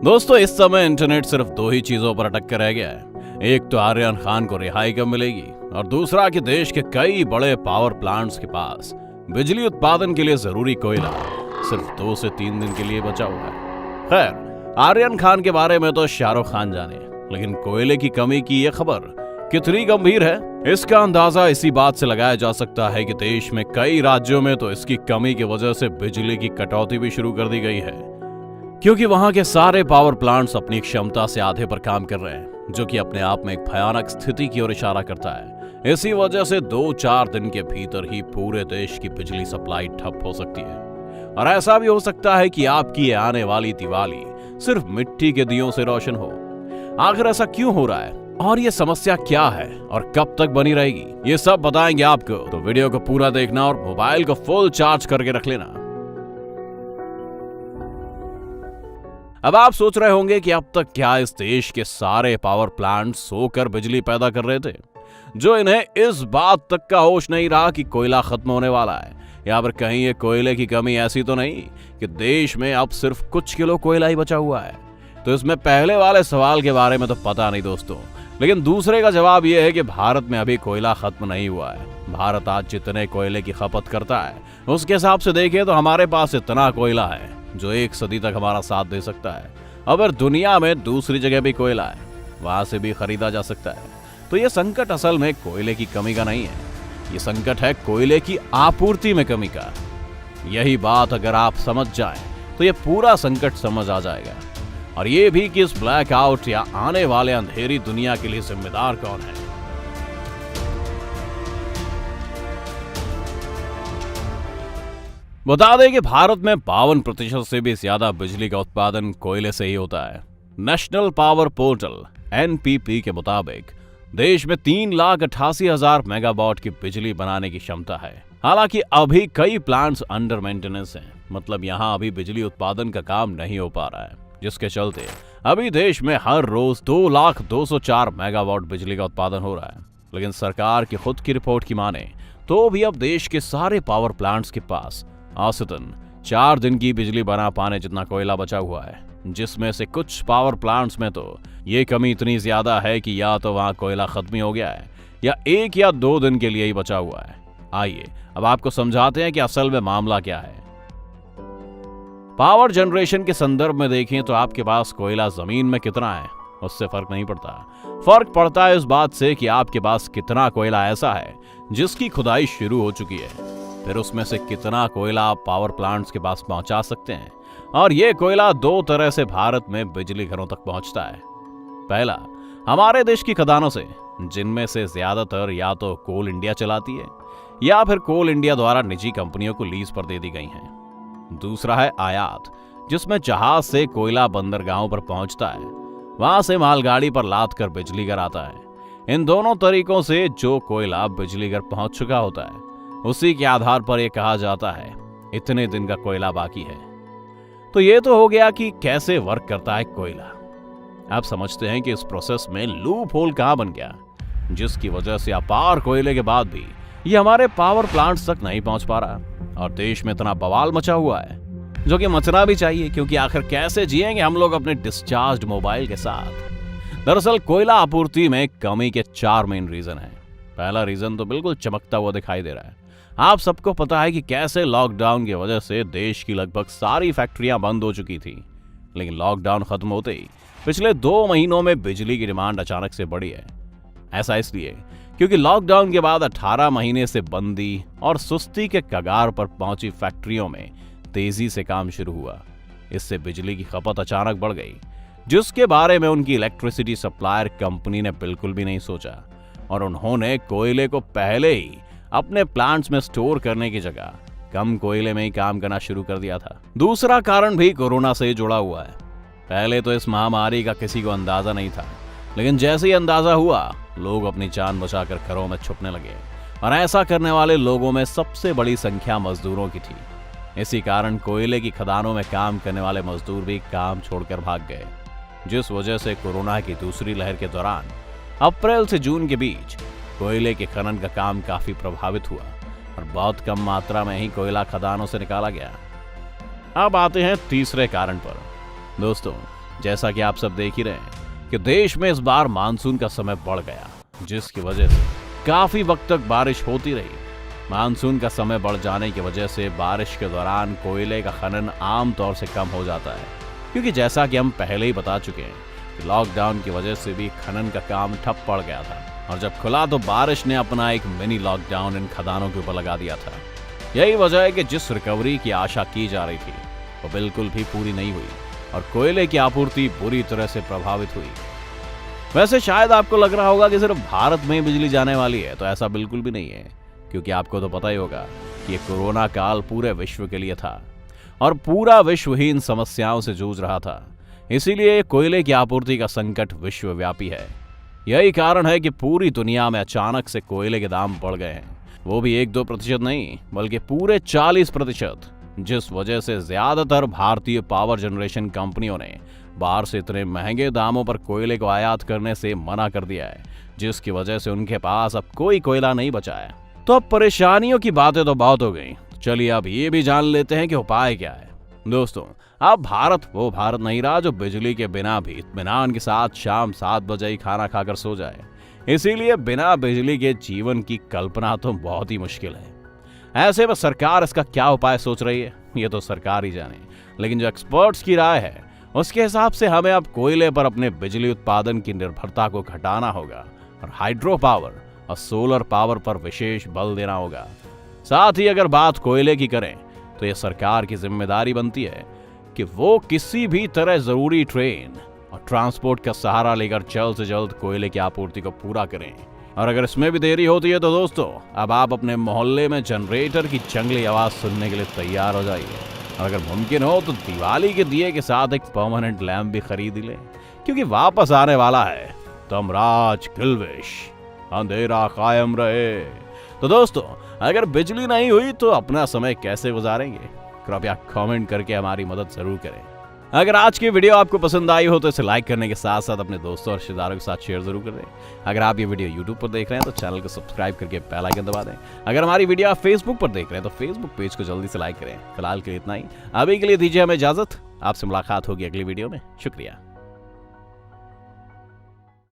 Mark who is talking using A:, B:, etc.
A: दोस्तों, इस समय इंटरनेट सिर्फ दो ही चीजों पर अटक कर रह गया है। एक तो आर्यन खान को रिहाई कब मिलेगी और दूसरा कि देश के कई बड़े पावर प्लांट्स के पास बिजली उत्पादन के लिए जरूरी कोयला सिर्फ 2 से 3 दिन के लिए बचा हुआ है। खैर, आर्यन खान के बारे में तो शाहरुख खान जाने, लेकिन कोयले की कमी की यह खबर कितनी गंभीर है, इसका अंदाजा इसी बात से लगाया जा सकता है कि देश में कई राज्यों में तो इसकी कमी की वजह से बिजली की कटौती भी शुरू कर दी गई है, क्योंकि वहां के सारे पावर प्लांट्स अपनी क्षमता से आधे पर काम कर रहे हैं, जो कि अपने आप में एक भयानक स्थिति की ओर इशारा करता है। इसी वजह से 2-4 दिन के भीतर ही पूरे देश की बिजली सप्लाई ठप हो सकती है, और ऐसा भी हो सकता है कि आपकी आने वाली दिवाली सिर्फ मिट्टी के दियों से रोशन हो। आखिर ऐसा क्यों हो रहा है और ये समस्या क्या है और कब तक बनी रहेगी, ये सब बताएंगे आपको, तो वीडियो को पूरा देखना और मोबाइल को फुल चार्ज करके रख लेना। अब आप सोच रहे होंगे कि अब तक क्या इस देश के सारे पावर प्लांट सोकर बिजली पैदा कर रहे थे, जो इन्हें इस बात तक का होश नहीं रहा कि कोयला खत्म होने वाला है, या फिर कहीं ये कोयले की कमी ऐसी तो नहीं कि देश में अब सिर्फ कुछ किलो कोयला ही बचा हुआ है। तो इसमें पहले वाले सवाल के बारे में तो पता नहीं दोस्तों, लेकिन दूसरे का जवाब यह है कि भारत में अभी कोयला खत्म नहीं हुआ है। भारत आज जितने कोयले की खपत करता है उसके हिसाब से देखें तो हमारे पास इतना कोयला है जो 1 सदी तक हमारा साथ दे सकता है। अगर दुनिया में दूसरी जगह भी कोयला है, वहां से भी खरीदा जा सकता है। तो ये संकट असल में कोयले की कमी का नहीं है, ये संकट है कोयले की आपूर्ति में कमी का। यही बात अगर आप समझ जाएं तो ये पूरा संकट समझ आ जाएगा, और ये भी कि इस ब्लैकआउट या आने वाले अंधेरी दुनिया के लिए जिम्मेदार कौन है। बता दें कि भारत में 52% से भी ज्यादा बिजली का उत्पादन कोयले से ही होता है। नेशनल पावर पोर्टल (NPP) के मुताबिक देश में 3,88,000 मेगावाट की बिजली बनाने की क्षमता है। हालांकि अभी कई प्लांट्स अंडर मेंटेनेंस हैं, मतलब यहां अभी बिजली उत्पादन का काम नहीं हो पा रहा है, जिसके चलते अभी देश में हर रोज 2,02,04 मेगावाट बिजली का उत्पादन हो रहा है। लेकिन सरकार की खुद की रिपोर्ट की माने तो भी अब देश के सारे पावर प्लांट्स के पास औसतन 4 दिन की बिजली बना पाने जितना कोयला बचा हुआ है, जिसमें से कुछ पावर प्लांट्स में तो ये कमी इतनी ज्यादा है कि या तो वहां कोयला खत्म ही हो गया है या 1 या 2 दिन के लिए ही बचा हुआ है। आइए अब आपको समझाते हैं कि असल में मामला क्या है। पावर जनरेशन के संदर्भ में देखें तो आपके पास कोयला जमीन में कितना है उससे फर्क नहीं पड़ता। फर्क पड़ता है इस बात से कि आपके पास कितना कोयला ऐसा है जिसकी खुदाई शुरू हो चुकी है, फिर उसमें से कितना कोयला आप पावर प्लांट्स के पास पहुंचा सकते हैं। और यह कोयला 2 तरह से भारत में बिजली घरों तक पहुंचता है। पहला, हमारे देश की खदानों से, जिनमें से ज्यादातर या तो कोल इंडिया चलाती है या फिर कोल इंडिया द्वारा निजी कंपनियों को लीज पर दे दी गई हैं। दूसरा है आयात, जिसमें जहाज से कोयला बंदरगाहों पर पहुंचता है, वहां से मालगाड़ी पर लाद कर बिजली घर आता है। इन दोनों तरीकों से जो कोयला बिजली घर पहुंच चुका होता है उसी के आधार पर यह कहा जाता है इतने दिन का कोयला बाकी है। तो ये तो हो गया कि कैसे वर्क करता है कोयला। आप समझते हैं कि इस प्रोसेस में लूप होल कहां बन गया, जिसकी वजह से अपार कोयले के बाद भी ये हमारे पावर प्लांट्स तक नहीं पहुंच पा रहा, और देश में इतना बवाल मचा हुआ है, जो कि मचना भी चाहिए, क्योंकि आखिर कैसे जिएंगे हम लोग अपने डिस्चार्ज मोबाइल के साथ। दरअसल कोयला आपूर्ति में कमी के 4 मेन रीजन हैं। पहला रीजन तो बिल्कुल चमकता हुआ दिखाई दे रहा है। आप सबको पता है कि कैसे लॉकडाउन की वजह से देश की लगभग सारी फैक्ट्रियां बंद हो चुकी थी, लेकिन लॉकडाउन खत्म होते ही पिछले 2 महीनों में बिजली की डिमांड अचानक से बढ़ी है। ऐसा इसलिए क्योंकि लॉकडाउन के बाद 18 महीने से बंदी और सुस्ती के कगार पर पहुंची फैक्ट्रियों में तेजी से काम शुरू हुआ। इससे बिजली की खपत अचानक बढ़ गई, जिसके बारे में उनकी इलेक्ट्रिसिटी सप्लायर कंपनी ने बिल्कुल भी नहीं सोचा, और उन्होंने कोयले को पहले ही अपने प्लांट्स में स्टोर करने की जगह कम कोयले में ही काम करना शुरू कर दिया था। दूसरा कारण भी कोरोना से जुड़ा हुआ है। पहले तो इस महामारी का किसी को अंदाजा नहीं था, लेकिन जैसे ही अंदाजा हुआ लोग अपनी जान बचाकर घरों में छुपने लगे, और ऐसा करने वाले लोगों में सबसे बड़ी संख्या मजदूरों की थी। इसी कारण कोयले की खदानों में काम करने वाले मजदूर भी काम छोड़कर भाग गए, जिस वजह से कोरोना की दूसरी लहर के दौरान अप्रैल से जून के बीच कोयले के खनन का काम काफी प्रभावित हुआ, और बहुत कम मात्रा में ही कोयला खदानों से निकाला गया। अब आते हैं तीसरे कारण पर। दोस्तों, जैसा कि आप सब देख ही रहे हैं कि देश में इस बार मानसून का समय बढ़ गया, जिसकी वजह से काफी वक्त तक बारिश होती रही। मानसून का समय बढ़ जाने की वजह से बारिश के दौरान कोयले का खनन आमतौर से कम हो जाता है, क्योंकि जैसा कि हम पहले ही बता चुके हैं कि लॉकडाउन की वजह से भी खनन का काम ठप पड़ गया था, और जब खुला तो बारिश ने अपना एक मिनी लॉकडाउन इन खदानों के ऊपर लगा दिया था। यही वजह है कि जिस रिकवरी की आशा की जा रही थी वो बिल्कुल भी पूरी नहीं हुई और कोयले की आपूर्ति बुरी तरह से प्रभावित हुई। वैसे शायद आपको लग रहा होगा कि सिर्फ भारत में ही बिजली जाने वाली है, तो ऐसा बिल्कुल भी नहीं है, क्योंकि आपको तो पता ही होगा कि ये कोरोना काल पूरे विश्व के लिए था और पूरा विश्व ही इन समस्याओं से जूझ रहा था। इसीलिए कोयले की आपूर्ति का संकट विश्वव्यापी है। यही कारण है कि पूरी दुनिया में अचानक से कोयले के दाम बढ़ गए हैं, वो भी 1-2% नहीं बल्कि पूरे 40%, जिस वजह से ज्यादातर भारतीय पावर जनरेशन कंपनियों ने बाहर से इतने महंगे दामों पर कोयले को आयात करने से मना कर दिया है, जिसकी वजह से उनके पास अब कोई कोयला नहीं बचा है। तो अब परेशानियों की बातें तो बहुत हो गई, चलिए अब ये भी जान लेते हैं कि उपाय क्या है। दोस्तों, अब भारत वो भारत नहीं रहा जो बिजली के बिना भी इत्मीनान के साथ शाम 7 बजे ही खाना खाकर सो जाए। इसीलिए बिना बिजली के जीवन की कल्पना तो बहुत ही मुश्किल है। ऐसे में सरकार इसका क्या उपाय सोच रही है, ये तो सरकार ही जाने, लेकिन जो एक्सपर्ट्स की राय है उसके हिसाब से हमें अब कोयले पर अपने बिजली उत्पादन की निर्भरता को घटाना होगा और हाइड्रो पावर और सोलर पावर पर विशेष बल देना होगा। साथ ही अगर बात कोयले की करें तो यह सरकार की जिम्मेदारी बनती है कि वो किसी भी तरह जरूरी ट्रेन और ट्रांसपोर्ट का सहारा लेकर जल्द से जल्द कोयले की आपूर्ति को पूरा करें। और अगर इसमें भी देरी होती है तो दोस्तों, अब आप अपने मोहल्ले में जनरेटर की जंगली आवाज सुनने के लिए तैयार हो जाइए। और अगर मुमकिन हो तो दिवाली के दिए के साथ एक परमानेंट लैंप भी खरीद ले, क्योंकि वापस आने वाला है तमराज किल्विश, अंधेरा कायम रहे। तो दोस्तों, अगर बिजली नहीं हुई तो अपना समय कैसे गुजारेंगे, कृपया कमेंट करके हमारी मदद जरूर करें। अगर आज की वीडियो आपको पसंद आई हो तो इसे लाइक करने के साथ साथ अपने दोस्तों और रिश्तेदारों के साथ शेयर जरूर कर दें। अगर आप ये वीडियो यूट्यूब पर देख रहे हैं तो चैनल को सब्सक्राइब करके बेल आइकन दबा दें। अगर हमारी वीडियो आप फेसबुक पर देख रहे हैं तो फेसबुक पेज को जल्दी से लाइक करें। फिलहाल के लिए इतना ही, अभी के लिए दीजिए हमें इजाजत। आपसे मुलाकात होगी अगली वीडियो में। शुक्रिया।